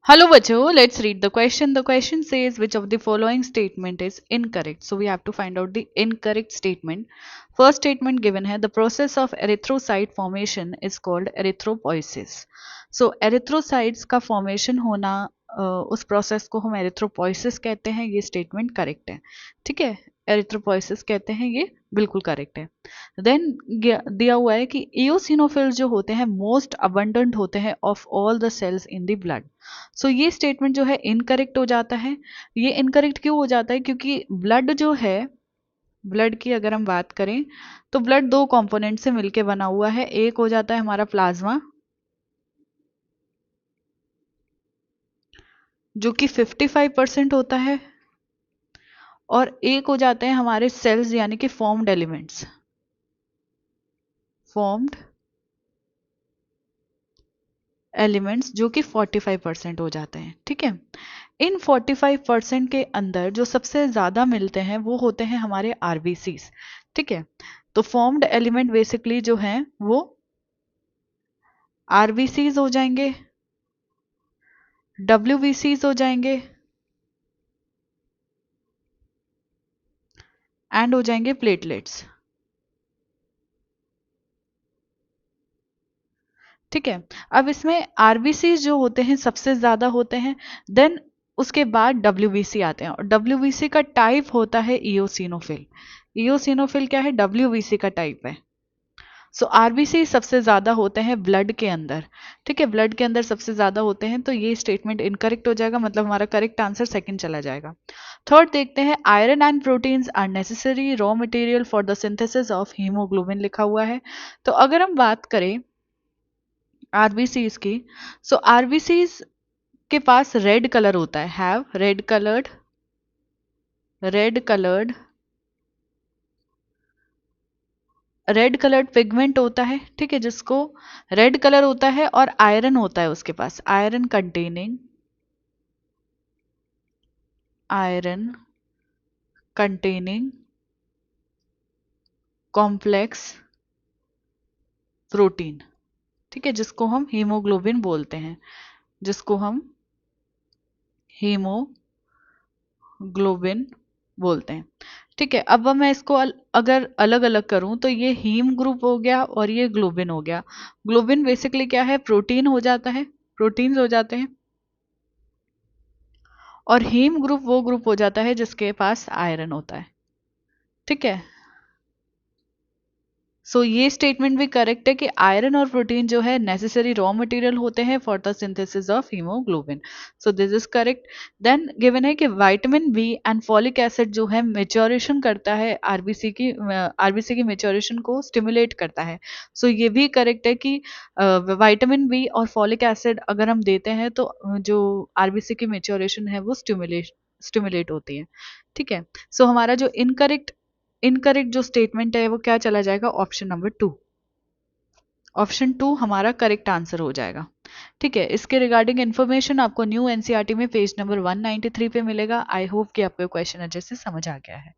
Hello, Bacho. Let's read the question. The question says, which of the following statement is incorrect? So we have to find out the incorrect statement. First statement given है, the process of erythrocyte formation is called erythropoiesis. So erythrocytes का formation होना उस process को हम erythropoiesis कहते हैं, ये statement correct है. ठीक है, एरिथ्रोपोइसिस कहते हैं, ये बिल्कुल करेक्ट है. देन दिया हुआ है कि इओसिनोफिल्स जो होते हैं मोस्ट अबंडेंट होते हैं of all the cells in the blood. So ये स्टेटमेंट जो है इनकरेक्ट हो जाता है. ये इनकरेक्ट क्यों हो जाता है? क्योंकि ब्लड जो है, ब्लड की अगर हम बात करें तो ब्लड दो कंपोनेंट से मिलके बना हुआ है. एक हो जाता है हमारा प्लाज्मा जो कि 55% होता है, और एक हो जाते हैं हमारे सेल्स यानी कि फॉर्म्ड एलिमेंट्स, फॉर्म्ड एलिमेंट्स जो कि 45% हो जाते हैं. ठीक है, इन 45% के अंदर जो सबसे ज़्यादा मिलते हैं वो होते हैं हमारे आरबीसीज. ठीक है, तो फॉर्म्ड एलिमेंट बेसिकली जो हैं वो आरबीसीज हो जाएंगे, डब्ल्यूबीसीज हो जाएंगे एंड हो जाएंगे प्लेटलेट्स. ठीक है, अब इसमें आरबीसी जो होते हैं सबसे ज्यादा होते हैं, देन उसके बाद डब्ल्यूबीसी आते हैं, और डब्ल्यूबीसी का टाइप होता है इओसिनोफिल. इओसिनोफिल क्या है? डब्ल्यूबीसी का टाइप है. सो आरबीसी सबसे ज्यादा होते हैं ब्लड के अंदर. ठीक है, ब्लड के अंदर सबसे ज्यादा होते हैं, तो ये स्टेटमेंट इनकरेक्ट हो जाएगा, मतलब हमारा करेक्ट आंसर सेकंड चला जाएगा. थर्ड देखते हैं, iron and proteins are necessary raw material for the synthesis of haemoglobin लिखा हुआ है. तो अगर हम बात करें आरबीसीज की, सो आरबीसीज के पास रेड कलर होता है, have read coloured red coloured pigment होता है. ठीक है, जिसको रेड कलर होता है, और आयरन होता है उसके पास, आयरन कंटेनिंग कॉम्प्लेक्स प्रोटीन. ठीक है, जिसको हम हीमोग्लोबिन बोलते हैं, जिसको हम हीमोग्लोबिन बोलते हैं. ठीक है, अब मैं इसको अगर अलग अलग करूं तो ये हीम ग्रुप हो गया और ये ग्लोबिन हो गया. ग्लोबिन बेसिकली क्या है? प्रोटीन हो जाता है, प्रोटीन्स हो जाते हैं, और हीम ग्रुप वो ग्रुप हो जाता है जिसके पास आयरन होता है. ठीक है, सो ये स्टेटमेंट भी करेक्ट है कि आयरन और प्रोटीन जो है नेसेसरी रॉ मटेरियल होते हैं for the synthesis of haemoglobin. So this is correct. Then given है कि vitamin B and folic acid जो है मेच्योरेशन करता है, आरबीसी की मेच्योरेशन को स्टिमुलेट करता है. सो ये भी करेक्ट है कि विटामिन बी और फॉलिक एसिड अगर हम देते हैं तो जो आरबीसी की मेच्योरेशन है वो स्टिमुलेट होती है. ठीक है, सो हमारा जो इनकरेक्ट जो स्टेटमेंट है वो क्या चला जाएगा? Option number 2. ऑप्शन 2 हमारा करेक्ट आंसर हो जाएगा. ठीक है, इसके रिगार्डिंग इन्फॉर्मेशन आपको न्यू एनसीईआरटी में पेज नंबर 193 पे मिलेगा. आई होप कि आपको क्वेश्चन अच्छे से समझ आ गया है.